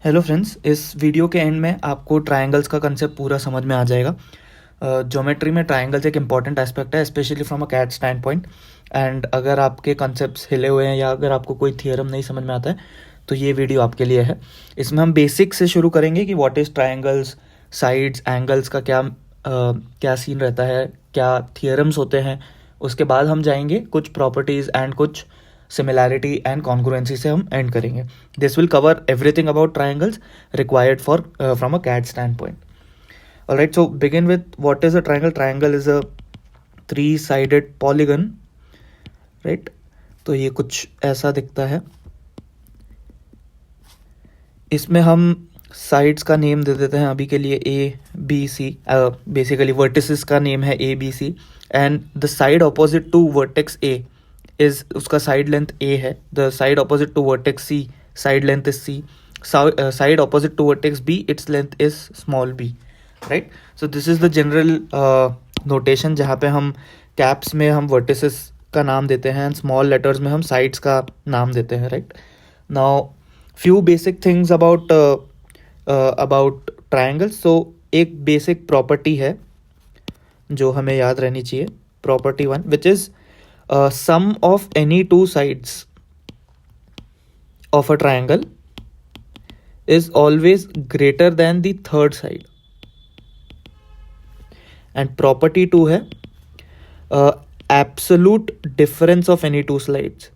Hello friends, इस video के and में आपको ट्रायंगल्स का कंसेप्ट पूरा समझ में आ जाएगा। ज्योमेट्री में ट्रायंगल्स एक इंपॉर्टेंट एस्पेक्ट है, specially from a CAT standpoint. And अगर आपके कंसेप्ट्स हिले हुए हैं या अगर आपको कोई थियरम नहीं समझ में आता है तो ये वीडियो आपके लिए है। इसमें हम बेसिक से शुरू करेंगे कि what is triangles, sides, angles का क्या सीन रहता है, क्या थियरम्स होते हैं। उसके बाद हम जाएंगे कुछ प्रॉपर्टीज़ एंड कुछ सिमिलैरिटी एंड कॉन्ग्रुएंसी से हम एंड करेंगे। This will cover everything about triangles required for from a CAT standpoint. Alright, so begin with what is a triangle. Triangle is a three-sided polygon, right? तो ये कुछ ऐसा दिखता है। इसमें हम साइड्स का नेम दे देते हैं अभी के लिए A, B, C। Basically vertices का नेम है A, B, C and the side opposite to vertex A is उसका साइड लेंथ A है। The side opposite to vertex C, side length is C। Side opposite to vertex B, its length is small b, right. So this is the general notation जहाँ पे हम caps में हम vertices का नाम देते हैं एंड स्मॉल लेटर्स में हम साइड्स का नाम देते हैं, right. Now few basic things about triangles. So एक बेसिक प्रॉपर्टी है जो हमें याद रहनी चाहिए, property 1, which is sum of any two sides of a triangle is always greater than the third side. And property 2 है absolute difference of any two sides.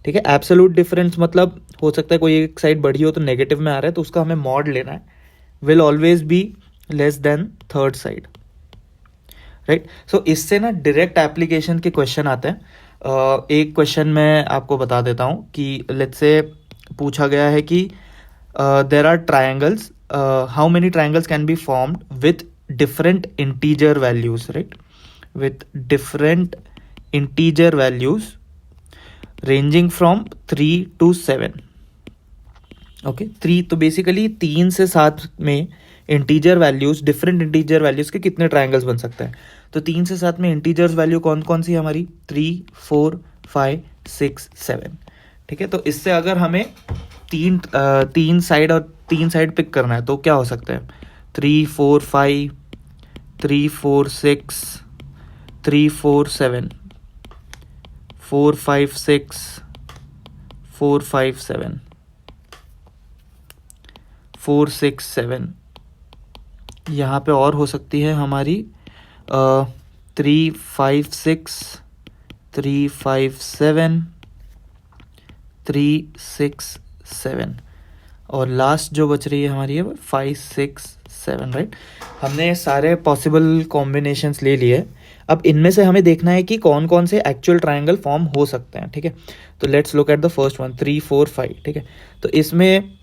ठीक है, एब्सोल्यूट डिफरेंस मतलब हो सकता है कोई एक साइड बड़ी हो तो नेगेटिव में आ रहा है तो उसका हमें मॉड लेना है, will always be less than third side, right. So इससे ना डायरेक्ट एप्लीकेशन के क्वेश्चन आते हैं। एक क्वेश्चन मैं आपको बता देता हूँ कि लेट्स से पूछा गया है कि there are triangles, how many triangles can be formed with different integer values, right, with different integer values ranging from 3 to 7। Okay, 3 तो बेसिकली 3 से 7 में integer values, different integer values के कितने ट्रायंगल्स बन सकते हैं। तो 3 से 7 में इंटीजर्स वैल्यू कौन कौन सी है हमारी, 3, 4, 5, 6, 7। ठीक है, तो इससे अगर हमें तीन साइड पिक करना है तो क्या हो सकता है, 3, 4, 5, 3, 4, 6, 3, 4, 7, 4, 5, 6, 4, 5, 7, 4, 6, 7। यहाँ पे और हो सकती है हमारी 3, 5, 6, 3, 5, 7, 3, 6, 7 और लास्ट जो बच रही है हमारी है 5, 6, 7, राइट। हमने सारे पॉसिबल कॉम्बिनेशंस ले लिए। अब इनमें से हमें देखना है कि कौन कौन से एक्चुअल ट्रायंगल फॉर्म हो सकते हैं। ठीक है, तो let's look at the first one, 3, 4, 5। ठीक है, तो इसमें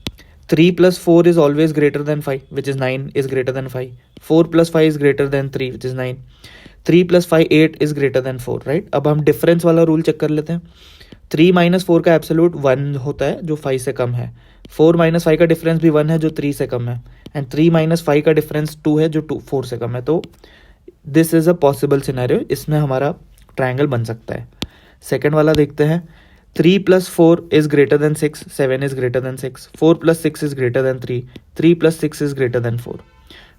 3 + 4 is always greater than 5, which is 9 is greater than 5. 4 + 5 is greater than 3, which is 9. 3 + 5 8 is greater than 4, right? अब हम डिफरेंस वाला रूल चेक कर लेते हैं। 3 - 4 का एब्सोल्यूट 1 होता है जो 5 से कम है। 4 - 5 का डिफरेंस भी 1 है जो 3 से कम है। एंड 3 - 5 का डिफरेंस 2 है जो 4 से कम है। तो this is a possible scenario, इसमें हमारा ट्रायंगल बन सकता है। सेकेंड वाला देखते हैं, 3 + 4 is greater than 6, 7 is greater than 6, 4 + 6 is greater than 3, 3 + 6 is greater than 4।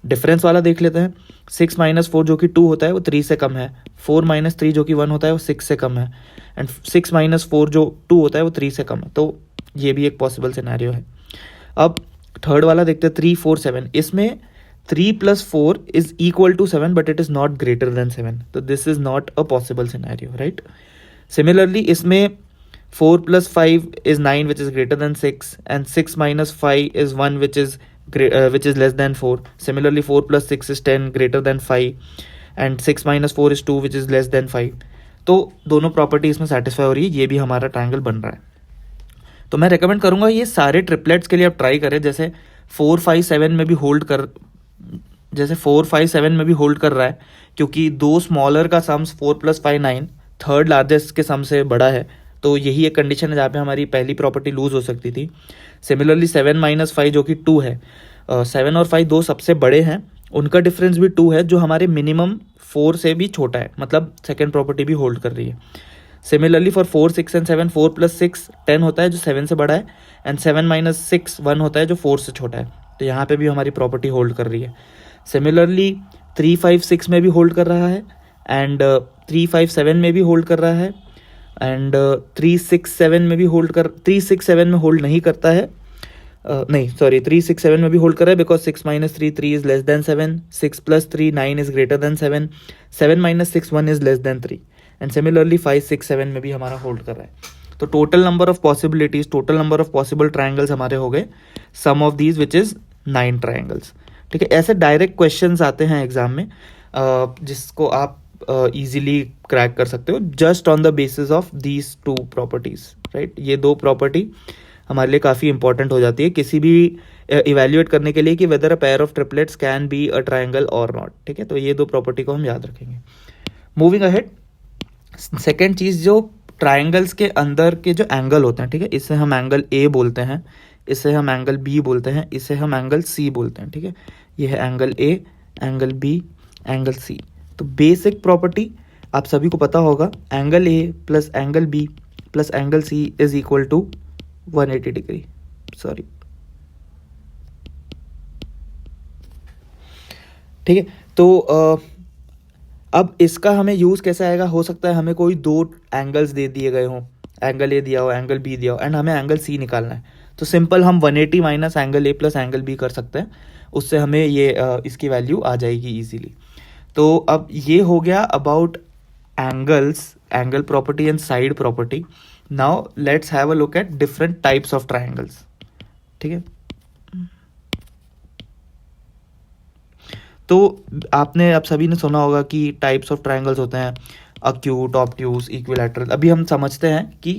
Difference वाला देख लेते हैं, 6 - 4 जो कि 2 होता है वो 3 से कम है, 4 - 3 जो कि 1 होता है वो 6 से कम है, एंड 6 - 4 जो 2 होता है वो 3 से कम है। तो ये भी एक पॉसिबल सिनेरियो है। अब थर्ड वाला देखते हैं, 3, 4, 7। इसमें 3 + 4 is equal to 7 but it is not greater than 7, तो this is not a possible scenario, right. Similarly इसमें 4 + 5 is 9, which is greater than 6, and 6 - 5 is 1, which is less than 4. Similarly, 4 + 6 is 10, greater than 5, and 6 - 4 is 2, which is less than 5. तो दोनों property इसमें satisfy हो रही है, ये भी हमारा ट्रायंगल बन रहा है। तो मैं रेकमेंड करूंगा ये सारे ट्रिपलेट्स के लिए आप ट्राई करें, जैसे 4, 5, 7 में भी होल्ड कर रहा है, क्योंकि दो स्मॉलर का सम्स 4 + 5 9, थर्ड लार्जेस्ट के सम से बड़ा है। तो यही एक कंडीशन है जहाँ पे हमारी पहली प्रॉपर्टी लूज हो सकती थी। सिमिलरली 7 - 5 जो कि 2 है, 7 और 5 दो सबसे बड़े हैं, उनका डिफरेंस भी 2 है जो हमारे मिनिमम 4 से भी छोटा है, मतलब सेकेंड प्रॉपर्टी भी होल्ड कर रही है। सिमिलरली फॉर 4 6 एंड 7, 4 + 6 10 होता है जो 7 से बड़ा है, एंड 7 - 6 1 होता है जो 4 से छोटा है। तो यहाँ पे भी हमारी प्रॉपर्टी होल्ड कर रही है। सिमिलरली 3 5 6 में भी होल्ड कर रहा है, एंड 3 5 7 में भी होल्ड कर रहा है, एंड 3 6 7 में भी 3 6 7 में होल्ड नहीं करता है। नहीं सॉरी, 3 6 7 में भी होल्ड कर रहा है, because 6 - 3 3 is less than 7, 6 + 3 9 is greater then 7, 7 - 6 1 is less than 3, and similarly 5 6 7 में भी हमारा होल्ड कर रहा है। तो total number of possibilities, total number of possible triangles हमारे हो गए sum of these which is 9 triangles. ठीक है, ऐसे डायरेक्ट क्वेश्चंस आते हैं एग्जाम में जिसको आप इजीली क्रैक कर सकते हो just on the basis of these 2 properties, right. ये 2 प्रॉपर्टी हमारे लिए काफ़ी इंपॉर्टेंट हो जाती है किसी भी इवेल्युएट करने के लिए कि weather a pair of triplets can be a triangle और नॉट। ठीक है, तो ये 2 प्रॉपर्टी को हम याद रखेंगे। मूविंग अहेड, सेकेंड चीज़, जो ट्राइंगल्स के अंदर के जो एंगल होते हैं, ठीक है, इसे हम एंगल ए बोलते हैं, इसे हम एंगल बी बोलते हैं, इसे हम एंगल सी बोलते हैं। ठीक है, ये है angle A, angle B, angle C. तो बेसिक प्रॉपर्टी आप सभी को पता होगा, angle A plus angle B plus angle C is equal to 180 degree. Sorry, ठीक है। तो अब इसका हमें यूज़ कैसे आएगा, हो सकता है हमें कोई 2 एंगल्स दे दिए गए हों, एंगल ए दिया हो, एंगल बी दिया हो, एंड हमें एंगल सी निकालना है। तो सिंपल हम 180 minus angle A plus angle B कर सकते हैं, उससे हमें ये इसकी वैल्यू आ जाएगी इजीली। तो अब ये हो गया about angles, angle property and side property. Now let's have a look at different types of triangles. ठीक है, तो आपने, आप सभी ने सुना होगा कि टाइप्स ऑफ ट्राइंगल्स होते हैं अक्यूट, ऑब्ट्यूज, इक्विलैटरल। अभी हम समझते हैं कि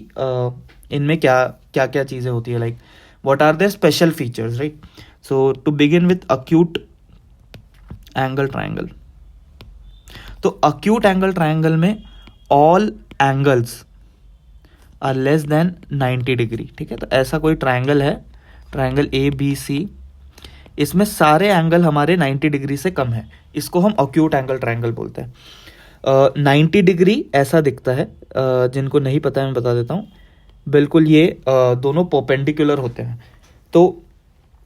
इनमें क्या क्या क्या चीज़ें होती है, like what are the special features, right. So to begin with acute angle triangle. तो अक्यूट एंगल ट्राइंगल में all angles are less than 90 degree. ठीक है, तो ऐसा कोई ट्राइंगल है, ट्राइंगल ए बी सी, इसमें सारे एंगल हमारे 90 डिग्री से कम है, इसको हम अक्यूट एंगल ट्राइंगल बोलते हैं। 90 डिग्री ऐसा दिखता है, जिनको नहीं पता है मैं बता देता हूँ, बिल्कुल ये दोनों परपेंडिकुलर होते हैं। तो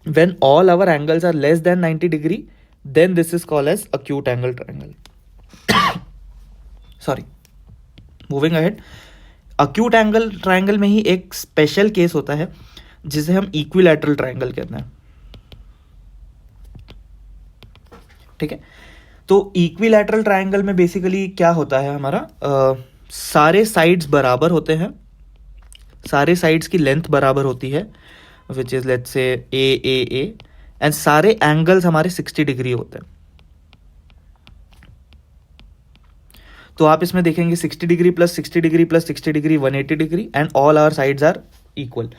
when all our angles are less than 90 degree, then this is called as acute angle triangle. Sorry, moving ahead, acute angle triangle में ही एक स्पेशल केस होता है जिसे हम इक्विलैटरल ट्राइंगल कहते हैं। ठीक है, तो इक्विलैटरल ट्राइंगल में बेसिकली क्या होता है, हमारा सारे साइड्स बराबर होते हैं, सारे साइड्स की लेंथ बराबर होती है, which is let's say A, and सारे एंगल्स हमारे 60 डिग्री होते हैं। तो आप इसमें देखेंगे 60 degree plus 60 degree plus 60 degree 180 degree, and all our sides are equal.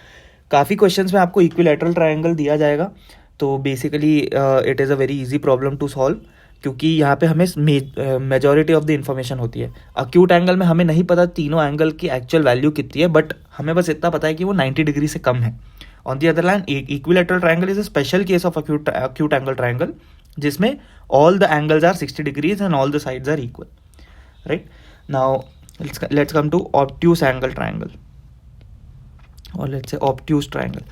काफ़ी क्वेश्चंस में आपको इक्विलैटरल ट्राइंगल दिया जाएगा, तो basically it is a very easy problem to solve, क्योंकि यहाँ पे हमें मेजॉरिटी ऑफ द इन्फॉर्मेशन होती है। अक्यूट एंगल में हमें नहीं पता तीनों एंगल की एक्चुअल वैल्यू कितनी है, बट हमें बस इतना पता है कि वो 90 डिग्री से कम है। On the other hand, equilateral triangle is a special case of acute angle triangle, जिसमें all the angles are 60 degrees and all the sides are equal, right. Now let's come to obtuse angle triangle, और let's say obtuse triangle.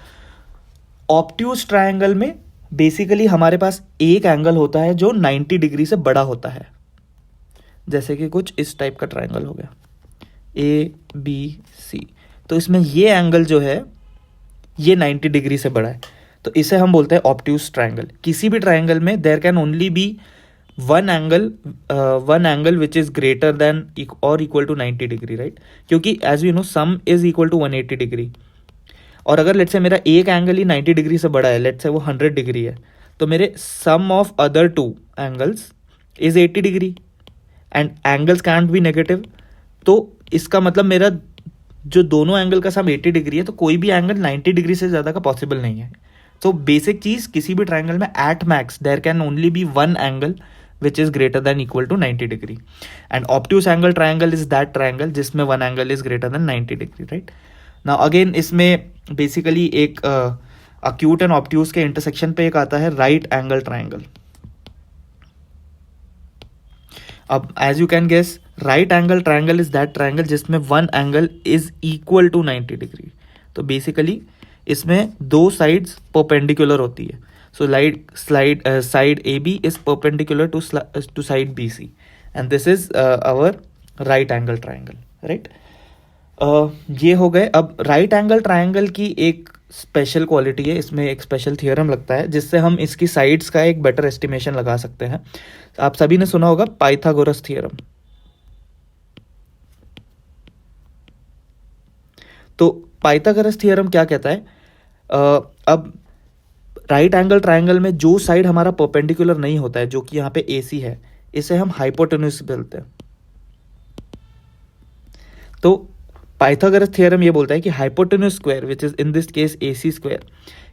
Obtuse triangle में basically हमारे पास एक angle होता है जो 90 degree से बड़ा होता है, जैसे कि कुछ इस टाइप का ट्राइंगल हो गया ए बी सी। तो इसमें ये एंगल जो है ये 90 डिग्री से बड़ा है, तो इसे हम बोलते हैं ऑब्ट्यूस ट्राइंगल। किसी भी ट्राइंगल में there can only be one angle which is greater than or equal to 90 degree, right, क्योंकि as you know sum is equal to 180 degree. और अगर लेट्स से मेरा एक एंगल ही 90 डिग्री से बड़ा है, लेट्स से वो 100 डिग्री है, तो मेरे sum of other 2 angles is 80 degree, and angles can't be negative. तो इसका मतलब मेरा जो दोनों एंगल का सम 80 डिग्री है, तो कोई भी एंगल 90 डिग्री से ज़्यादा का पॉसिबल नहीं है। तो बेसिक चीज़, किसी भी ट्राइंगल में at max there can only be one angle which is greater than equal to 90 degree, and obtuse angle triangle is that triangle जिसमें one angle is greater than 90 degree, right? Now again इसमें basically एक acute and obtuse के intersection पे एक आता है right angle triangle। अब as you can guess right angle triangle is that triangle जिसमें one angle is equal to 90 degree. तो बेसिकली इसमें दो साइड्स परपेंडिकुलर होती है। So side A B is perpendicular to side B C and this is our right angle triangle, right. ये हो गए। अब राइट एंगल ट्राइंगल की एक स्पेशल क्वालिटी है, इसमें एक स्पेशल थियरम लगता है जिससे हम इसकी साइड्स का एक बेटर एस्टिमेशन लगा सकते हैं। आप सभी ने सुना होगा पाइथागोरस थियरम। तो पाइथागोरस थियरम क्या कहता है, अब राइट एंगल ट्राइंगल में जो साइड हमारा परपेंडिकुलर नहीं होता है, जो कि यहाँ पे AC है, इसे हम हाइपोटेन्यूस बोलते हैं। तो पाइथागोरस थ्योरम ये बोलता है कि hypotenuse square which is in this case AC square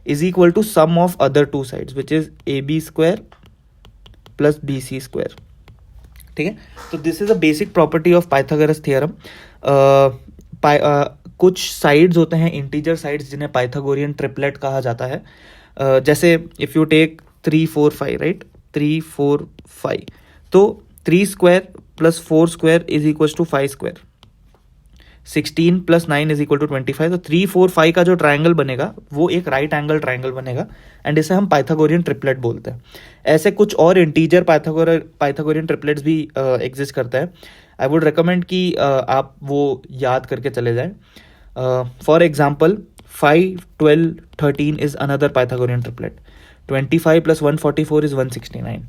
is equal to sum of other two sides which is AB square plus BC square. ठीक है, तो this is a basic property of Pythagoras theorem. कुछ sides होते हैं integer sides जिन्हें Pythagorean triplet कहा जाता है। जैसे इफ यू टेक 3 4 5, राइट, 3 4 5, तो 3 square plus 4 square is equal to 5 square, 16 plus 9 is equal to 25। तो 3 4 5 का जो ट्राइंगल बनेगा वो एक राइट एंगल ट्राइंगल बनेगा एंड इसे हम पाइथागोरियन ट्रिपलेट बोलते हैं। ऐसे कुछ और इंटीजर पाइथागोरियन ट्रिपलेट्स भी एग्जिस्ट करता है। आई वुड रिकमेंड कि आप वो याद करके चले जाएं। For example 5 12 13 is another Pythagorean triplet, 25 plus 144 is 169।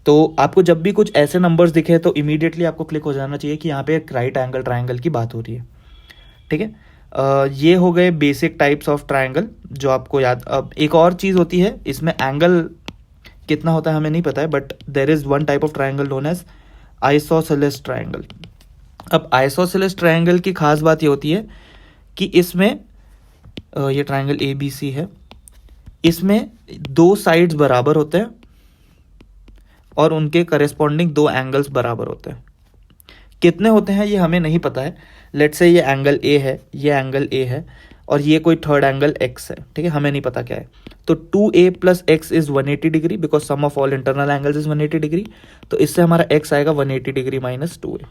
तो आपको जब भी कुछ ऐसे नंबर्स दिखे तो इमीडिएटली आपको क्लिक हो जाना चाहिए कि यहाँ पे एक राइट एंगल ट्राइंगल की बात हो रही है। ठीक है, ये हो गए बेसिक टाइप्स ऑफ ट्राइंगल जो आपको याद। अब एक और चीज़ होती है, इसमें एंगल कितना होता है हमें नहीं पता है, but there is one type of triangle known as isosceles triangle. अब आइसोसेलेस ट्राइंगल की खास बात ये होती है कि इसमें ये ट्राइंगल ABC है, इसमें दो साइड्स बराबर होते हैं और उनके करेस्पॉन्डिंग दो एंगल्स बराबर होते हैं। कितने होते हैं ये हमें नहीं पता है। लेट्स से ये एंगल A है, ये एंगल A है और ये कोई थर्ड एंगल X है। ठीक है, हमें नहीं पता क्या है। तो 2A plus X is 180 degree because sum of all internal angles is 180 degree. तो इससे हमारा X आएगा 180 डिग्री माइनस 2A।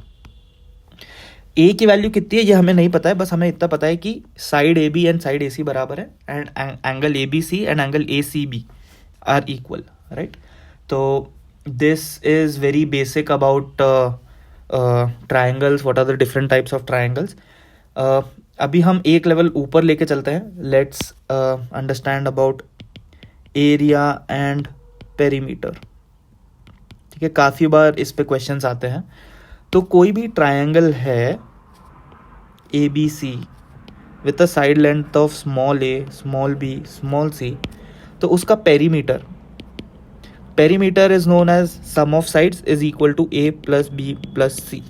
A की वैल्यू कितनी है ये हमें नहीं पता है, बस हमें इतना पता है कि side AB and side AC बराबर है and angle ABC and angle ACB are equal, right. तो this is very basic about triangles, what are the different types of triangles. अभी हम एक लेवल ऊपर लेके चलते हैं। Let's understand about area and perimeter. ठीक है, काफ़ी बार इस पे क्वेश्चंस आते हैं। तो कोई भी ट्राइंगल है ABC with a side length of small a, small b, small c, तो उसका perimeter is known as sum of sides is equal to A plus B plus C।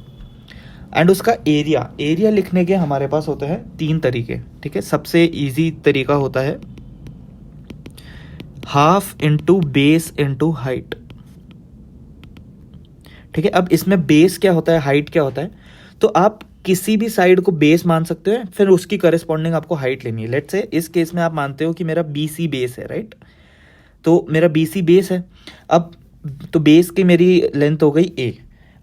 And उसका एरिया लिखने के हमारे पास होते हैं तीन तरीके। ठीक है, सबसे इजी तरीका होता है half into base into height. ठीक है, अब इसमें बेस क्या होता है, हाइट क्या होता है, तो आप किसी भी साइड को बेस मान सकते हो, फिर उसकी करस्पॉन्डिंग आपको हाइट लेनी है। लेट्स से इस केस में आप मानते हो कि मेरा BC बेस है, राइट। तो मेरा BC बेस है। अब तो बेस की मेरी लेंथ हो गई A।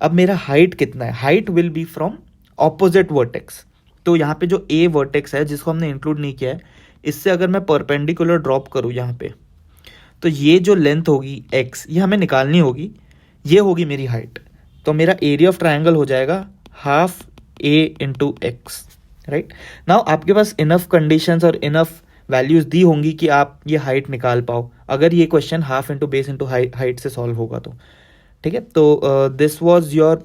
अब मेरा हाइट कितना है, height will be from opposite vertex. तो यहाँ पे जो A वर्टेक्स है जिसको हमने इंक्लूड नहीं किया है, इससे अगर मैं परपेंडिकुलर ड्रॉप करूँ यहाँ पे, तो ये जो लेंथ होगी X, ये हमें निकालनी होगी, ये होगी मेरी हाइट। तो मेरा एरिया ऑफ ट्राइंगल हो जाएगा half A into X, right. Now आपके पास इनफ कंडीशंस और इनफ वैल्यूज दी होंगी कि आप ये हाइट निकाल पाओ, अगर ये question half into base into height से सॉल्व होगा तो। ठीक है, तो this was your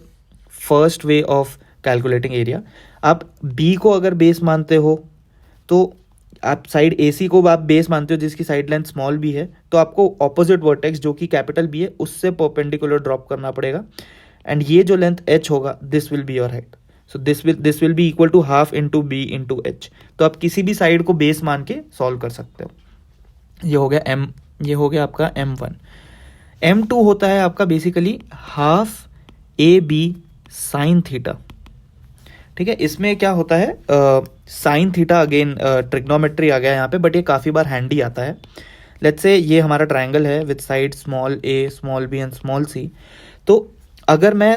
first way of calculating area. आप B को अगर बेस मानते हो तो आप साइड AC को आप बेस मानते हो जिसकी साइड लेंथ स्मॉल b है, तो आपको ऑपोजिट वर्टेक्स जो कि कैपिटल B है उससे परपेंडिकुलर ड्रॉप करना पड़ेगा एंड ये जो लेंथ h होगा this will be your height. So this will be equal to half into B into H। तो आप किसी भी साइड को बेस मान के सॉल्व कर सकते हो। ये हो गया M, ये हो गया आपका M1। M2 होता है आपका basically half AB sine theta. ठीक है, इसमें क्या होता है, साइन थीटा अगेन ट्रिग्नोमेट्री आ गया यहाँ पे, बट ये काफ़ी बार हैंडी आता है। लेट्स से ये हमारा ट्राइंगल है with side small a, small b and small c। तो अगर मैं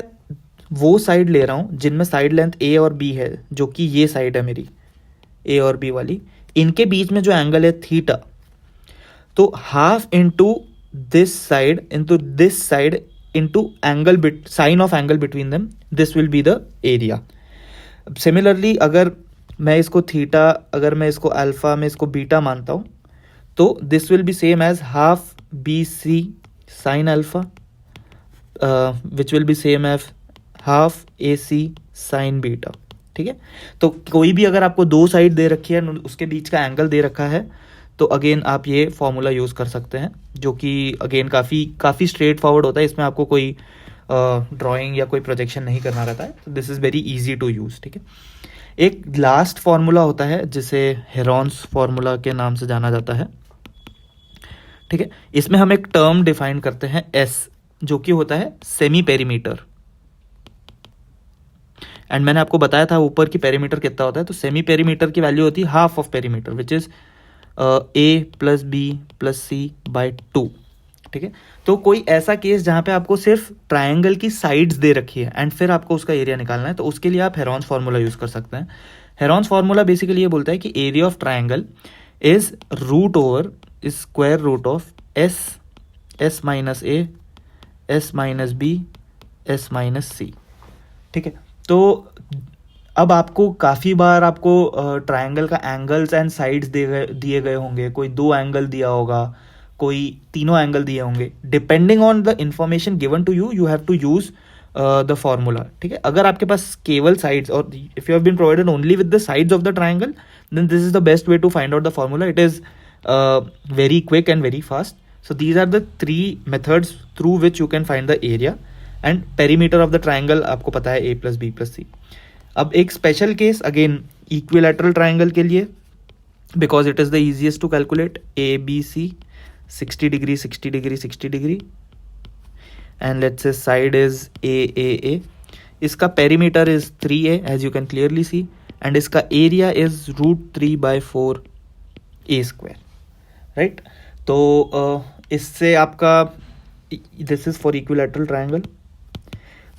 वो साइड ले रहा हूँ जिनमें साइड लेंथ ए और बी है, जो कि ये साइड है मेरी ए और बी वाली, इनके बीच में जो एंगल है थीटा, तो half into this side into angle bit sine of angle between them, this will be the area. Similarly अगर मैं इसको थीटा, अगर मैं इसको अल्फा में इसको बीटा मानता हूँ, तो this will be same as half B C sine alpha, which will be same as half A C sine beta. ठीक है, तो कोई भी अगर आपको दो साइड दे रखी है, उसके बीच का एंगल दे रखा है, तो अगेन आप ये फॉर्मूला यूज़ कर सकते हैं, जो कि अगेन काफ़ी स्ट्रेट फॉरवर्ड होता है. इसमें आपको कोई ड्राइंग या कोई प्रोजेक्शन नहीं करना रहता है. This is very easy to use. ठीक है, एक लास्ट फार्मूला होता है जिसे हेरॉन्स फार्मूला के नाम से जाना जाता है. ठीक है, इसमें हम एक टर्म डिफाइन करते हैं एस, जो कि होता है सेमी पेरीमीटर. एंड मैंने आपको बताया था ऊपर की पेरीमीटर कितना होता है, तो सेमी पेरीमीटर की वैल्यू होती है half of perimeter, which is A plus B plus C by 2. ठीक है, तो कोई ऐसा केस जहां पे आपको सिर्फ ट्रायंगल की साइड्स दे रखी है एंड फिर आपको उसका एरिया निकालना है, तो उसके लिए आप हेरॉन्स फार्मूला यूज कर सकते हैं. हेरॉन्स फार्मूला बेसिकली ये बोलता है कि area of triangle is root over square root of S minus A, S minus B, S minus C. ठीक है, तो अब आपको काफ़ी बार आपको ट्रायंगल का एंगल्स एंड साइड्स दिए गए होंगे. कोई दो एंगल दिया होगा, कोई तीनों एंगल दिए होंगे. Depending on the information given to you have to use the formula. ठीक है, अगर आपके पास केवल साइड्स, और if you have been provided only with the sides of the triangle, then this is the best way to find out the formula. It is very quick and very fast. So these are the 3 methods through which you can find the area and perimeter of the triangle. आपको पता है A plus B plus C. अब एक special case again equilateral triangle के लिए, because it is the easiest to calculate. A B C 60 degree 60 degree 60 degree, and let's say side is A. इसका perimeter is 3a as you can clearly see, and इसका area is √3/4 a square. Right, तो इससे आपका this is for equilateral triangle.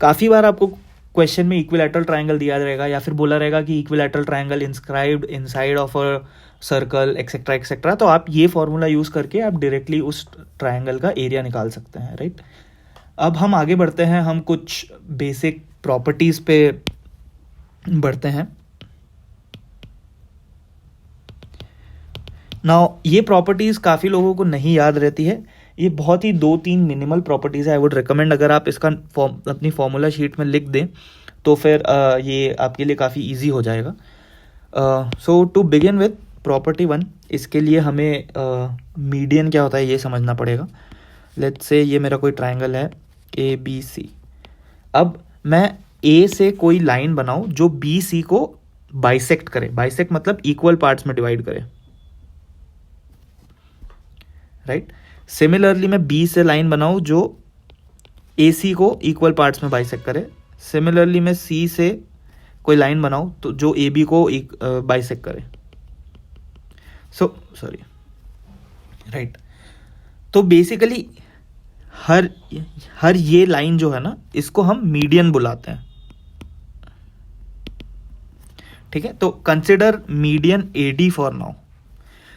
काफ़ी बार आपको question में equilateral triangle दिया रहेगा, या फिर बोला रहेगा कि equilateral triangle inscribed inside of a circle etcetera etcetera. तो आप ये फॉर्मूला यूज़ करके आप डायरेक्टली उस ट्रायंगल का एरिया निकाल सकते हैं. राइट, अब हम आगे बढ़ते हैं, हम कुछ बेसिक प्रॉपर्टीज़ पे बढ़ते हैं. नाउ ये प्रॉपर्टीज़ काफ़ी लोगों को नहीं याद रहती है. ये बहुत ही 2-3 मिनिमल प्रॉपर्टीज़ है. आई वुड रिकमेंड अगर आप इसका अपनी फॉर्मूला शीट में लिख दें, तो फिर ये आपके लिए काफ़ी इजी हो जाएगा. सो टू बिगिन विथ प्रॉपर्टी 1, इसके लिए हमें मीडियन क्या होता है ये समझना पड़ेगा. लेट्स से ये मेरा कोई ट्रायंगल है ए बी सी. अब मैं ए से कोई लाइन बनाऊं जो बी सी को बाइसेक्ट करे. बाइसेक्ट मतलब इक्वल पार्ट्स में डिवाइड करे. राइट, सिमिलरली मैं बी से लाइन बनाऊं जो ए सी को इक्वल पार्ट्स में बाइसेक्ट करे. सिमिलरली मैं सी से कोई लाइन बनाऊं तो जो ए बी को बाइसेक्ट करे. राइट, तो बेसिकली हर ये लाइन जो है ना, इसको हम मीडियन बुलाते हैं. ठीक है, तो consider median AD for now.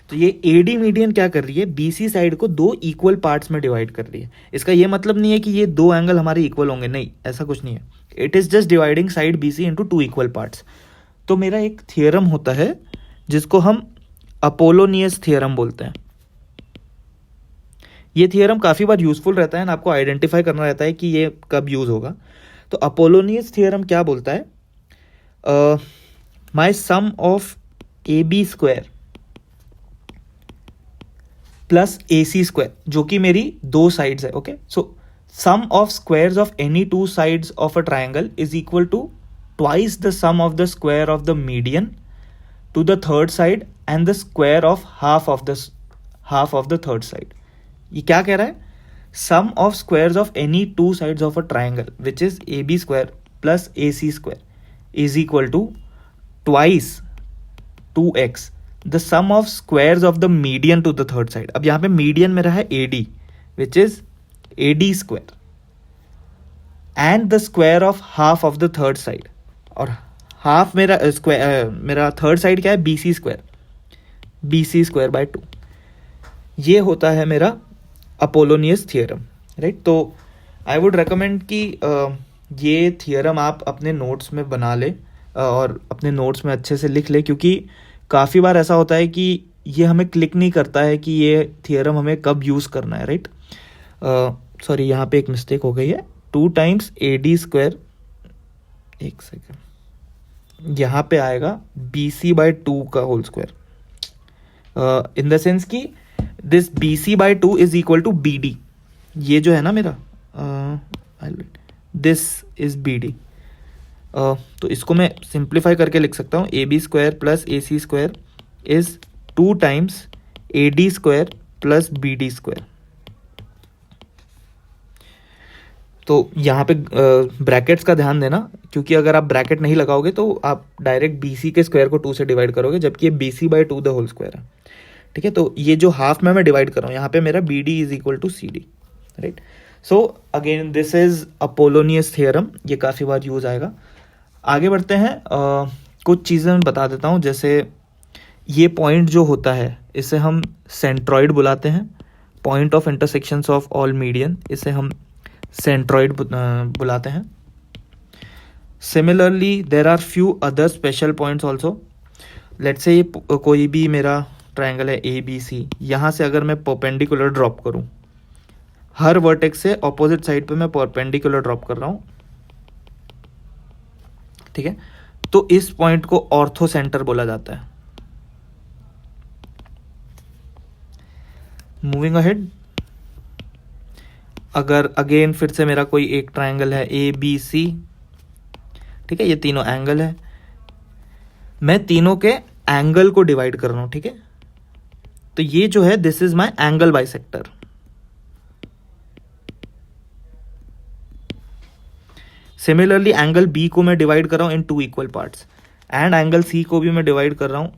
तो ये एडी मीडियन क्या कर रही है, बीसी साइड को 2 इक्वल पार्ट्स में डिवाइड कर रही है. इसका ये मतलब नहीं है कि ये 2 एंगल हमारे इक्वल होंगे, नहीं, ऐसा कुछ नहीं है. It is just dividing side BC into 2 equal parts. तो मेरा एक थियरम होता है जिसको हम अपोलोनियस थियरम बोलते हैं. ये थियरम काफ़ी बार यूजफुल रहता है ना, आपको आइडेंटिफाई करना रहता है कि ये कब यूज होगा. तो अपोलोनियस थियरम क्या बोलता है, my sum of A B square plus A C square, जो कि मेरी 2 साइड्स है. Okay, so sum of squares of any 2 sides of a triangle is equal to twice the sum of the square of the median to the third side and the square of half of the third side. ये क्या कह रहा है, sum of squares of any 2 sides of a triangle which is A B square plus A C square is equal to twice 2x the sum of squares of the median to the third side. अब यहाँ पे median मेरा है AD which is AD square. And the square of half of the third side, और half मेरा square मेरा third side क्या है, बी सी स्क्वायर बाय 2, ये होता है मेरा अपोलोनियस थियरम, राइट। तो आई वुड रेकमेंड कि ये थियरम आप अपने नोट्स में बना ले और अपने नोट्स में अच्छे से लिख ले, क्योंकि काफ़ी बार ऐसा होता है कि ये हमें क्लिक नहीं करता है कि ये थियरम हमें कब यूज़ करना है, राइट। सॉरी, यहाँ पे एक मिस्टेक हो गई है, 2 टाइम्स ए डी स्क्वायर, एक सेकेंड, यहाँ पे आएगा बी सी बाय 2 का whole square, in the sense कि this B C by 2 is equal to B D, ये जो है ना मेरा, दिस इज बी डी, तो इसको मैं सिंप्लीफाई करके लिख सकता हूँ, A B square plus A C square is 2 times A D square plus B D square. तो यहाँ पे ब्रैकेट्स का ध्यान देना, क्योंकि अगर आप ब्रैकेट नहीं लगाओगे तो आप डायरेक्ट बी सी के स्क्वायर को 2 से डिवाइड करोगे, जबकि ये B C by 2 the whole square है, ठीक है। तो ये जो हाफ में मैं डिवाइड कर रहा हूँ, यहाँ पे मेरा B D is equal to C D, right. So again this is Apollonius theorem, ये काफ़ी बार यूज आएगा। आगे बढ़ते हैं, कुछ चीज़ें मैं बता देता हूँ, जैसे ये पॉइंट जो होता है इसे हम सेंट्रॉइड बुलाते हैं, point of intersections of all median, इसे हम सेंट्रॉइड बुलाते हैं। Similarly there are few other special points also, let's say ये कोई भी मेरा ट्राइंगल है ए बी सी, यहाँ से अगर मैं परपेंडिकुलर ड्रॉप करूँ, हर वर्टेक्स से ऑपोजिट साइड पे मैं परपेंडिकुलर ड्रॉप कर रहा हूँ, ठीक है, तो इस पॉइंट को ऑर्थो सेंटर बोला जाता है। मूविंग अहेड, अगर अगेन फिर से मेरा कोई एक ट्राइंगल है ए बी सी, ठीक है, ये तीनों एंगल है, मैं तीनों के एंगल को डिवाइड कर रहा हूं, ठीक है, तो ये जो है this is my angle bisector. Similarly angle B को मैं डिवाइड कर रहा हूं in 2 equal parts, and angle C को भी मैं डिवाइड कर रहा हूं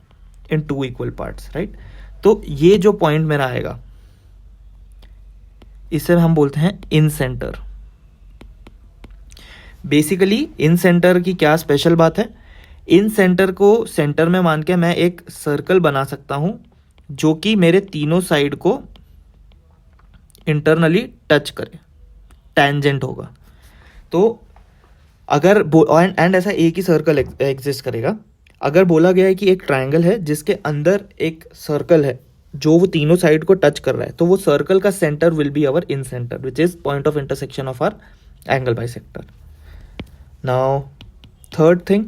इन 2 इक्वल पार्ट्स, राइट। तो ये जो पॉइंट मेरा आएगा इसे हम बोलते हैं इन सेंटर। बेसिकली इन सेंटर की क्या स्पेशल बात है, इन सेंटर को सेंटर में मान के मैं एक सर्कल बना सकता हूं जो कि मेरे तीनों साइड को इंटरनली टच करे, टेंजेंट होगा। तो अगर एंड ऐसा एक ही सर्कल एग्जिस्ट करेगा, अगर बोला गया है कि एक ट्राइंगल है जिसके अंदर एक सर्कल है जो वो तीनों साइड को टच कर रहा है, तो वो सर्कल का centre will be our in centre which is point of intersection of hour angle bisector. Now third thing,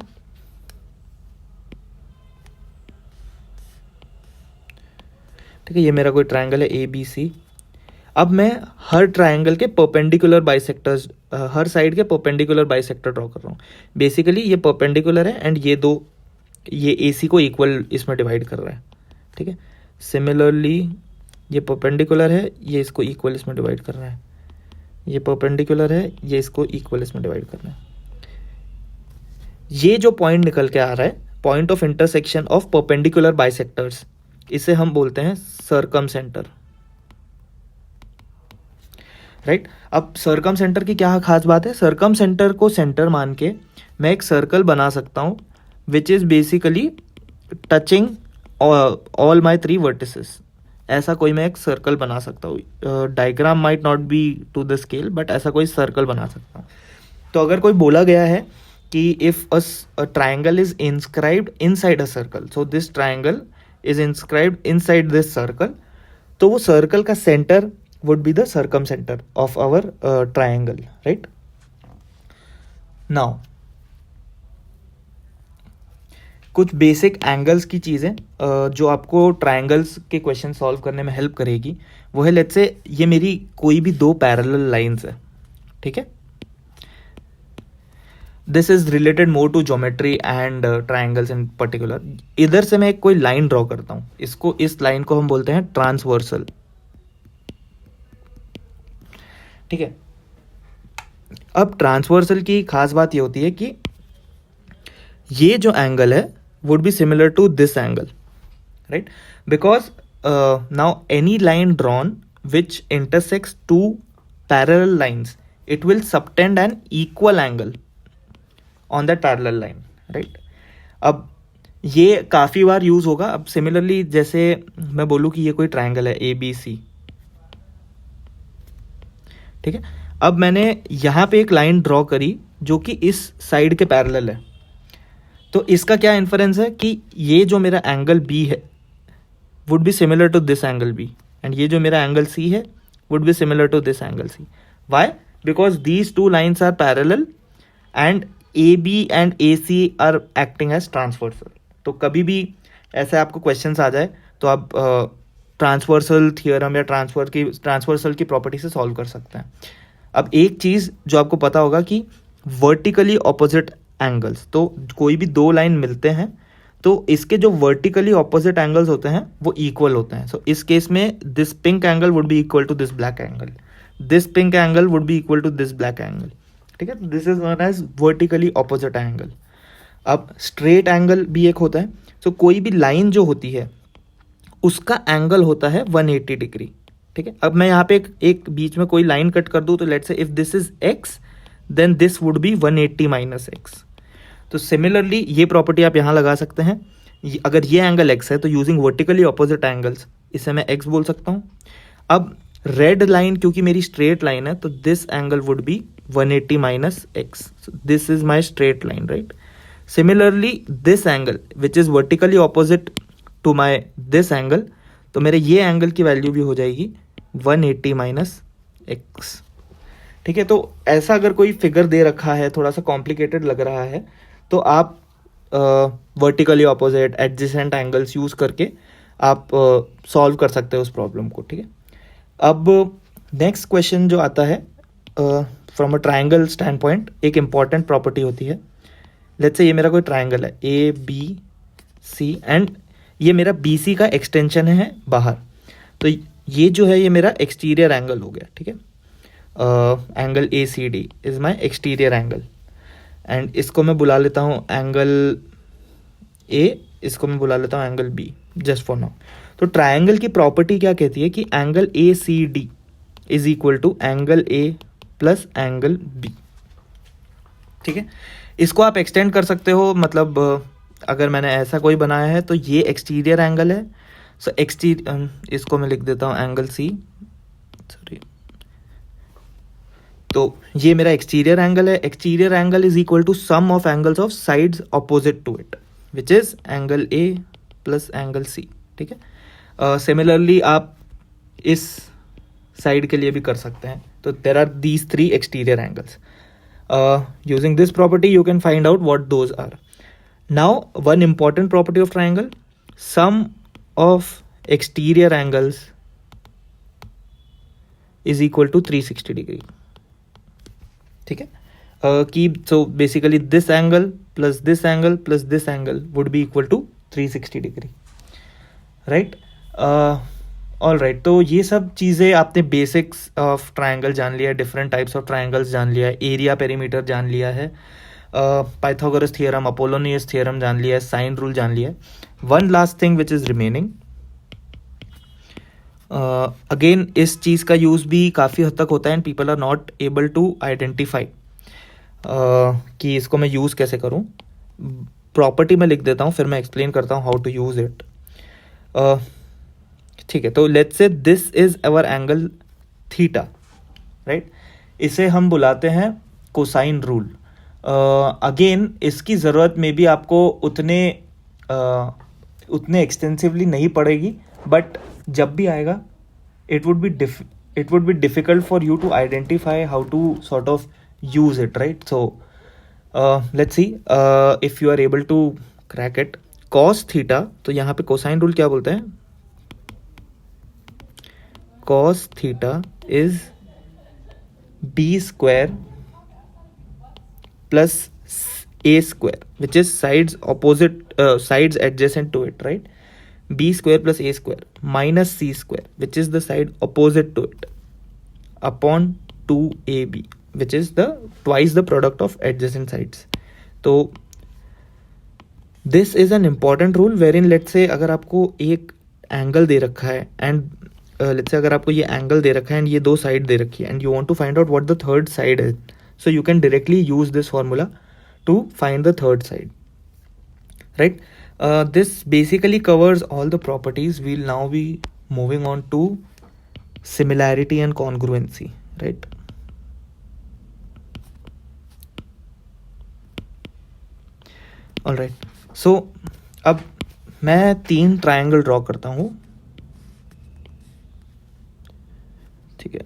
ठीक है, ये मेरा कोई ट्राइंगल है ए बी सी, अब मैं हर ट्राइंगल के परपेंडिकुलर बाइसेक्टर्स, हर साइड के परपेंडिकुलर बाइसेक्टर ड्रॉ कर रहा हूँ। बेसिकली ये परपेंडिकुलर है एंड ये दो, ये ए सी को इक्वल इसमें डिवाइड कर रहा है, ठीक है। सिमिलरली ये परपेंडिकुलर है, ये इसको इक्वल इसमें डिवाइड कर रहा है, ये परपेंडिकुलर है, ये इसको इक्वल इसमें डिवाइड कर रहा है। ये जो पॉइंट निकल के आ रहा है, point of intersection of perpendicular bisectors, इसे हम बोलते हैं सर्कम सेंटर, राइट। अब सर्कम सेंटर की क्या खास बात है, सर्कम सेंटर को सेंटर मान के मैं एक सर्कल बना सकता हूँ which is basically touching all my 3 vertices. ऐसा कोई मैं एक सर्कल बना सकता हूँ, diagram might not be to the scale, but ऐसा कोई सर्कल बना सकता हूँ। तो अगर कोई बोला गया है कि if a triangle is inscribed inside a circle, so this triangle is inscribed inside this circle, तो वो सर्कल का centre would be the circumcenter of our triangle, right? Now कुछ बेसिक एंगल्स की चीज़ें जो आपको ट्रायंगल्स के क्वेश्चन सॉल्व करने में हेल्प करेगी, वो है लेट्स से ये मेरी कोई भी 2 पैरेलल लाइंस है, ठीक है। This is related more to geometry and triangles in particular. इधर से मैं कोई लाइन ड्रॉ करता हूँ, इसको, इस लाइन को हम बोलते हैं ट्रांसवर्सल, ठीक है। अब ट्रांसवर्सल की खास बात ये होती है कि ये जो एंगल है would be similar to this angle, right, because now any line drawn which intersects 2 parallel lines it will subtend an equal angle on that parallel line, right? अब ये काफ़ी बार यूज़ होगा. अब सिमिलरली जैसे मैं बोलूँ कि ये कोई ट्रायंगल है ABC, ठीक है. अब मैंने यहाँ पे एक लाइन ड्रॉ करी जो कि इस साइड के पैरेलल है, तो इसका क्या इन्फरेंस है कि ये जो मेरा एंगल B है would be similar to this angle B, and ये जो मेरा एंगल C है would be similar to this angle C. Why? Because these two lines are parallel and AB and AC are acting as transversal. तो कभी भी ऐसे आपको questions आ जाए तो आप ट्रांसवर्सल थियरम या ट्रांसवर्सल की प्रॉपर्टी से सॉल्व कर सकते हैं. अब एक चीज़ जो आपको पता होगा कि वर्टिकली ऑपोजिट एंगल्स, तो कोई भी दो लाइन मिलते हैं तो इसके जो वर्टिकली ऑपोजिट एंगल्स होते हैं वो इक्वल होते हैं. सो इस केस में this pink angle would be equal to this black angle, this pink angle would be equal to this black angle, ठीक है. This is known as vertically opposite angle. अब स्ट्रेट एंगल भी एक होता है. सो कोई भी लाइन जो होती है उसका एंगल होता है 180 डिग्री, ठीक है. अब मैं यहाँ पे एक बीच में कोई लाइन कट कर दूँ तो let's say if this is x then this would be 180 minus x. तो सिमिलरली ये प्रॉपर्टी आप यहाँ लगा सकते हैं. अगर ये एंगल x है तो यूजिंग वर्टिकली ऑपोजिट एंगल्स इसे मैं x बोल सकता हूँ. अब रेड लाइन क्योंकि मेरी स्ट्रेट लाइन है तो this angle would be 180 minus x. This is my straight line, right. Similarly this angle which is vertically opposite to my this angle, तो मेरे ये एंगल की वैल्यू भी हो जाएगी 180 माइनस x, ठीक है. तो ऐसा अगर कोई फिगर दे रखा है, थोड़ा सा कॉम्प्लिकेटेड लग रहा है, तो आप vertically opposite adjacent angles use करके आप सॉल्व कर सकते हो उस प्रॉब्लम को, ठीक है. अब नेक्स्ट क्वेश्चन जो आता है from a triangle stand point, एक इम्पॉर्टेंट प्रॉपर्टी होती है. लेट्स से ये मेरा कोई ट्रायंगल है ABC एंड ये मेरा BC का एक्सटेंशन है बाहर. तो ये जो है ये मेरा एक्सटीरियर एंगल हो गया, ठीक है. Angle ACD is my exterior angle and इसको मैं बुला लेता हूँ एंगल A, इसको मैं बुला लेता हूँ angle B just for now. तो ट्रायंगल की प्रॉपर्टी क्या कहती है कि angle ACD is equal to angle A plus angle B, ठीक है. इसको आप एक्सटेंड कर सकते हो, मतलब अगर मैंने ऐसा कोई बनाया है तो ये एक्सटीरियर एंगल है. सो इसको मैं लिख देता हूँ एंगल C, सॉरी. तो ये मेरा एक्सटीरियर एंगल है. Exterior angle is equal to sum of angles of sides opposite to it which is angle A plus angle C, ठीक है. सिमिलरली आप इस साइड के लिए भी कर सकते हैं. तो there are these 3 exterior angles. Using this property you can find out what those are. Now one important property of triangle, sum of exterior angles is equal to 360 degree, ठीक है. कि so basically this angle plus this angle plus this angle would be equal to 360 degree, right. All right. तो ये सब चीज़ें आपने basics of triangle जान लिया है, डिफरेंट टाइप्स ऑफ ट्रायंगल्स जान लिया है, एरिया पेरीमीटर जान लिया है, पाइथागोरस थियरम, अपोलोनियस थियरम जान लिया है, साइन रूल जान लिया है. One last thing which is remaining, again इस चीज़ का यूज़ भी काफ़ी हद तक होता है and people are not able to identify कि इसको मैं यूज़ कैसे करूँ. प्रॉपर्टी में लिख देता हूँ, फिर मैं एक्सप्लेन करता हूँ हाउ टू यूज़ इट, ठीक है. तो लेट्स से this is our angle theta, right. इसे हम बुलाते हैं कोसाइन रूल. अगेन इसकी ज़रूरत में भी आपको उतने एक्सटेंसिवली नहीं पड़ेगी, बट जब भी आएगा it would be difficult for you to identify how to sort of use it, right? So let's see if you are able to crack it. cos theta, तो यहाँ पे कोसाइन रूल क्या बोलते हैं? cos theta is b square plus a square which is sides adjacent to it, right? b square plus a square minus c square which is the side opposite to it upon 2ab which is twice the product of adjacent sides. तो this is an important rule wherein let's say अगर आपको एक angle दे रखा है and let's से अगर आपको ये एंगल दे रखा है एंड ये दो साइड दे रखी है and you want to find out what the third side is, so you can directly use this formula to find the third side, right. This basically covers all the properties. We'll now be moving on to similarity and congruency, right? All right. So अब मैं 3 triangle draw करता हूँ, ठीक है.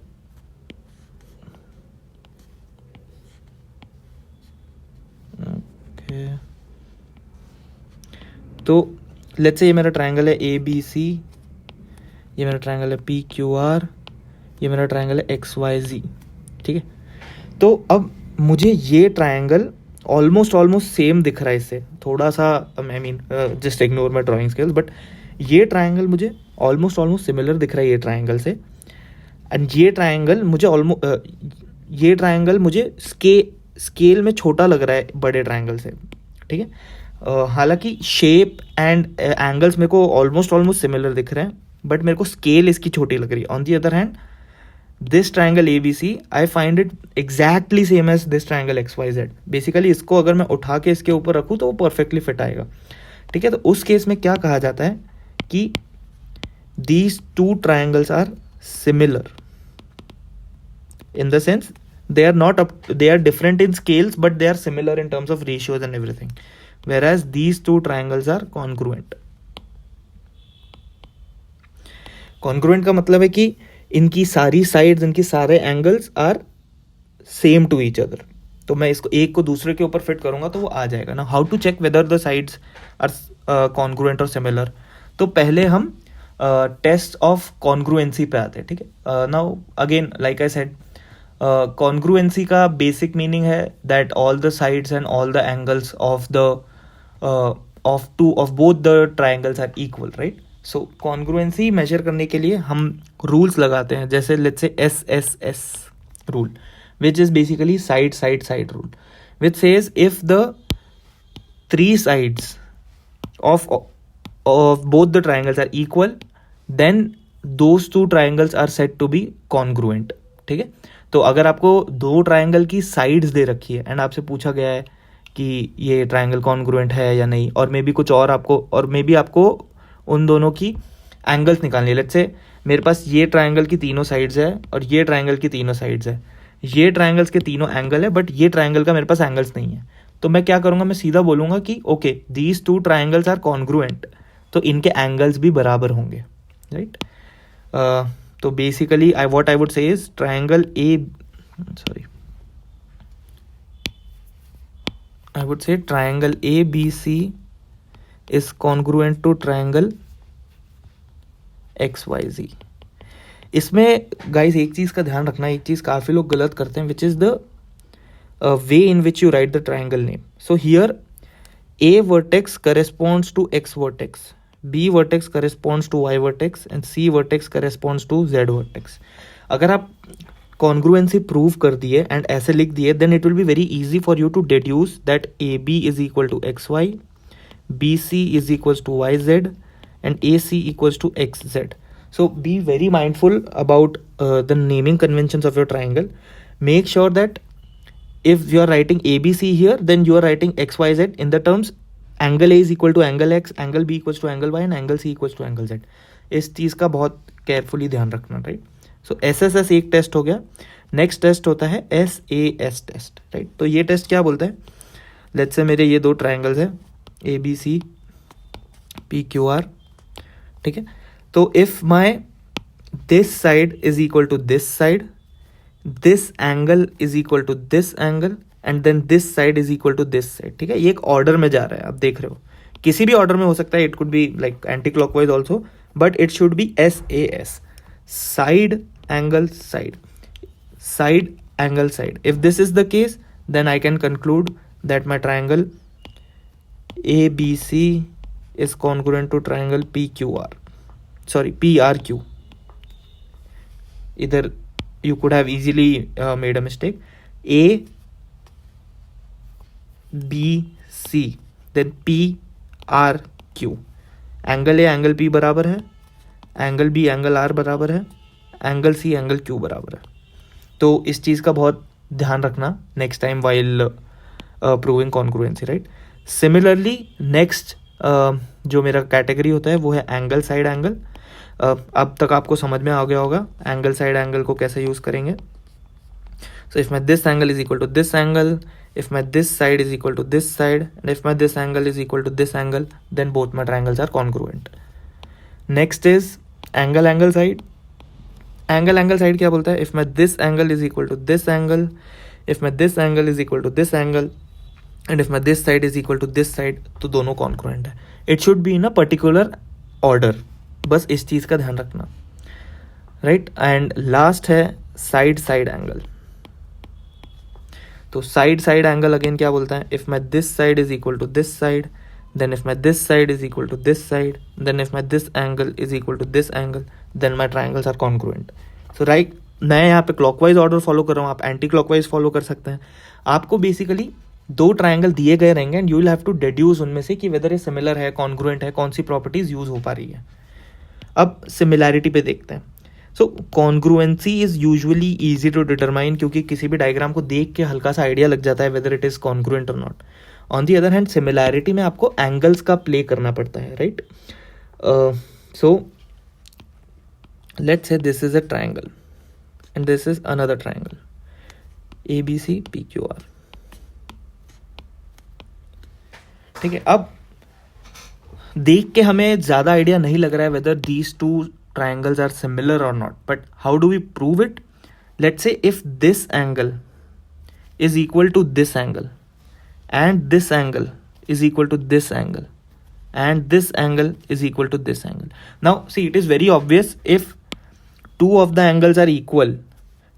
Okay, तो let's say ये मेरा triangle है ए बी सी, ये मेरा ट्रायंगल है पी क्यू आर, ये मेरा ट्रायंगल है एक्स वाई जी, ठीक है. तो अब मुझे ये ट्रायंगल ऑलमोस्ट सेम दिख रहा है इससे, थोड़ा सा I mean just ignore my drawing skills, but ये ट्रायंगल मुझे ऑलमोस्ट सिमिलर दिख रहा है ये ट्रायंगल से. एंड ये ट्रायंगल मुझे स्केल में छोटा लग रहा है बड़े ट्रायंगल से, ठीक है. हालांकि शेप एंड एंगल्स मेरे को ऑलमोस्ट सिमिलर दिख रहे हैं, बट मेरे को स्केल इसकी छोटी लग रही है. On the other hand this triangle A B C, I find it exactly same as this triangle X Y Z. Basically इसको अगर मैं उठा के इसके ऊपर रखूँ तो वो परफेक्टली फिट आएगा, ठीक है. तो उस केस में क्या कहा जाता है कि these two triangles are similar in the sense they are different in scales, but they are similar in terms of ratios and everything, whereas these two triangles are congruent. Congruent का मतलब है कि इनकी सारी साइड्स, इनकी सारे angles are same to each other. तो मैं इसको एक को दूसरे के ऊपर फिट करूंगा तो वो आ जाएगा ना. How to check whether the sides are congruent or similar. तो पहले हम टेस्ट ऑफ कॉन्ग्रुएंसी पे आते हैं, ठीक है. Now again like I said, congruency का बेसिक मीनिंग है that all the sides and all the angles of both the triangles are equal, right. So congruency measure करने के लिए हम रूल्स लगाते हैं, जैसे let's say SSS rule, which is basically side rule, which says if the 3 sides of both the triangles are equal, then those 2 triangles are said to be congruent, ठीक है. तो अगर आपको 2 ट्रायंगल की साइड्स दे रखी है एंड आपसे पूछा गया है कि ये ट्रायंगल कॉन्ग्रुएंट है या नहीं, और मे बी कुछ और मे बी आपको उन दोनों की एंगल्स निकालनी है. लेट्स से मेरे पास ये ट्रायंगल की तीनों साइड्स है और ये ट्रायंगल की तीनों साइड्स है, ये ट्रायंगल्स के तीनों एंगल है, बट ये ट्रायंगल का मेरे पास एंगल्स नहीं है. तो मैं क्या करूँगा, मैं सीधा बोलूँगा कि okay these 2 triangles are congruent, तो इनके एंगल्स भी बराबर होंगे, राइट. तो basically what I would say is triangle ABC is congruent to triangle XYZ. इसमें गाइस एक चीज़ का ध्यान रखना, एक चीज़ काफ़ी लोग गलत करते हैं, which is the way in which you right the triangle name. So here A vertex corresponds to X vertex, B vertex corresponds to Y vertex and C vertex corresponds to Z vertex. अगर आप congruency prove कर दिए and ऐसे लिख दिए, then it will be very easy for you to deduce that AB is equal to XY, BC is equals to YZ and AC equals to XZ. So be very mindful about the naming conventions of your triangle. Make sure that if you are writing ABC here, then you are writing XYZ in the terms angle A is equal to angle X, angle B equals to angle Y and angle C equals to angle Z. इस चीज़ का बहुत carefully ध्यान रखना, right. सो SSS एक test हो गया. Next test होता है SAS टेस्ट, राइट. तो ये टेस्ट क्या बोलता है, लेट्स से मेरे ये 2 ट्राइंगल्स है ABC PQR, ठीक है. तो if my this side is equal to this side, this angle is equal to this angle and then this side is equal to this side, ठीक है. ये एक ऑर्डर में जा रहा है, आप देख रहे हो, किसी भी ऑर्डर में हो सकता है. It could be like anti clockwise also, but it should be SAS, side angle side, side angle side. If this is the case, then I can conclude that my triangle ABC is congruent to triangle PRQ. Either you could have easily made a mistake. A, B, C, then P, R, Q. Angle A angle P बराबर है, angle B angle are बराबर है, angle C angle Q बराबर है। तो इस चीज़ का बहुत ध्यान रखना next time while proving congruency, right. Similarly next जो मेरा कैटेगरी होता है वो है एंगल साइड एंगल। अब तक आपको समझ में आ गया होगा एंगल साइड एंगल को कैसे यूज़ करेंगे। So if my this angle is equal to this angle, if my this side is equal to this side, and if my this angle is equal to this angle, then both my triangles are congruent. Next is angle angle side. Angle angle side क्या बोलता है? If my this angle is equal to this angle, if my this angle is equal to this angle, and if my this side is equal to this side, तो दोनों congruent है. It should be in a particular order. बस इस चीज़ का ध्यान रखना, right? And last है side side angle. तो साइड साइड एंगल अगेन क्या बोलता है? If my this side is equal to this side, then if my this side is equal to this side, then if my this angle is equal to this angle, then my triangles are congruent. So right, मैं यहाँ पे clockwise order follow कर रहा हूँ, आप anti clockwise follow कर सकते हैं। आपको बेसिकली दो ट्राइंगल दिए गए रहेंगे and you will have to deduce उनमें से कि वेदर ये सिमिलर है, कॉन्ग्रुएंट है, कौन सी प्रॉपर्टीज यूज हो पा रही है। अब सिमिलैरिटी पे देखते हैं। So congruency is usually easy to determine, क्योंकि किसी भी डायग्राम को देख के हल्का सा आइडिया लग जाता है वेदर इट इज कॉन्ग्रुएंट और not. On the other hand similarity में आपको एंगल्स का प्ले करना पड़ता है, right. So let's say this is a triangle and this is another triangle ABC PQR, ठीक है। अब देख के हमें ज्यादा आइडिया नहीं लग रहा है whether these two triangles are similar or not, but how do we prove it? Let's say if this angle is equal to this angle and this angle is equal to this angle and this angle is equal to this angle. Now see, it is very obvious, if two of the angles are equal,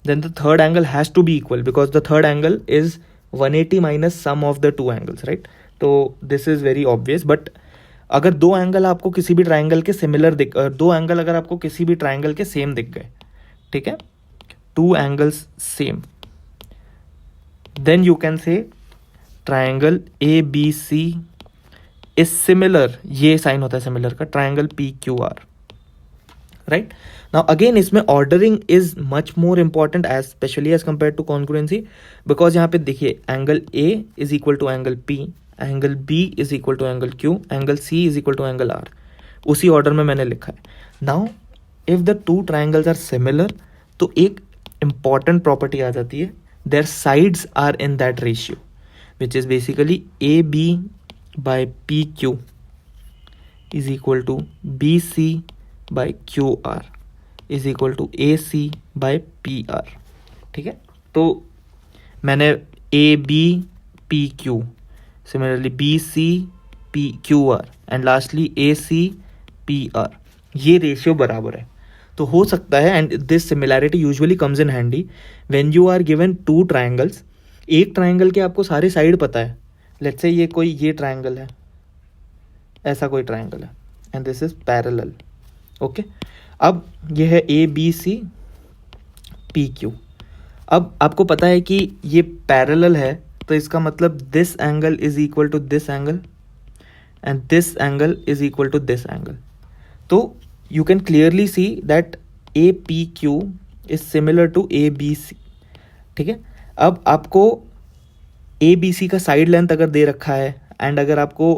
then the third angle has to be equal, because the third angle is 180 minus sum of the two angles, right? So this is very obvious, but अगर दो angle आपको किसी भी triangle के similar दो angle अगर आपको किसी भी ट्राइंगल के सेम दिख गए, ठीक है, two angles same, then you can say triangle ABC is similar, ये साइन होता है सिमिलर का, triangle PQR, right. Now again इसमें ordering is much more important as specially as compare to congruency, because यहाँ पे देखिए angle A is equal to angle P, angle B is equal to angle Q, angle C is equal to angle R, उसी order में मैंने लिखा है। Now if the two triangles are similar, तो एक इंपॉर्टेंट प्रॉपर्टी आ जाती है, their sides are in that ratio, which is basically AB by PQ is equal to BC by QR is equal to AC by PR, ठीक है। तो मैंने AB PQ, similarly BC PQR and lastly AC PR, ये ratio बराबर है। तो हो सकता है, and this similarity usually comes in handy when you are given two triangles. एक ट्राइंगल के आपको सारे साइड पता है, लेट्स से ये ट्राइंगल है, ऐसा कोई ट्राइंगल है and this is parallel, okay. अब ये है ABC PQ, अब आपको पता है कि ये पैरेलल है, तो इसका मतलब this angle is equal to this angle and this angle is equal to this angle. तो you can clearly see that APQ is similar to ABC, ठीक है। अब आपको ABC का साइड लेंथ अगर दे रखा है एंड अगर आपको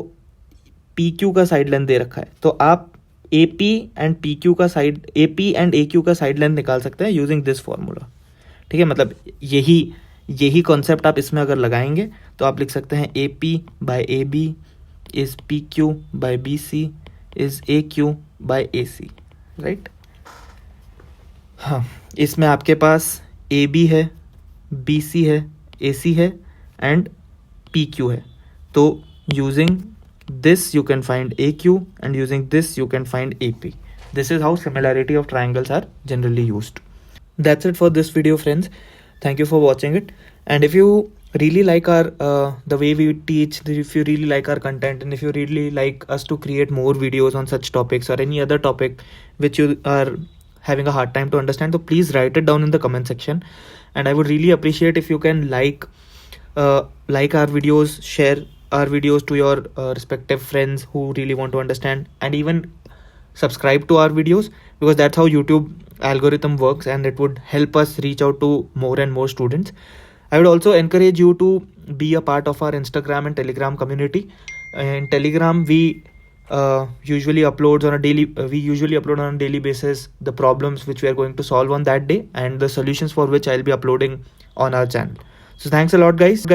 PQ का साइड लेंथ दे रखा है, तो आप AP एंड AQ का साइड लेंथ निकाल सकते हैं यूजिंग दिस फॉर्मूला, ठीक है। मतलब यही कॉन्सेप्ट आप इसमें अगर लगाएंगे तो आप लिख सकते हैं AP by AB is PQ by BC is AQ by AC, right. हाँ, इसमें आपके पास AB है, BC है, AC है एंड PQ है। तो using this you can find AQ and using this you can find AP. This is how similarity of triangles are generally used. That's it for this video, friends. Thank you for watching it. And if you really like our the way we teach, if you really like our content, and if you really like us to create more videos on such topics or any other topic which you are having a hard time to understand, so please write it down in the comment section. And I would really appreciate if you can like our videos, share our videos to your respective friends who really want to understand, and even subscribe to our videos, because that's how YouTube algorithm works, and it would help us reach out to more and more students. I would also encourage you to be a part of our Instagram and Telegram community. In Telegram, we usually upload on a daily basis the problems which we are going to solve on that day, and the solutions for which I'll be uploading on our channel. So thanks a lot, guys.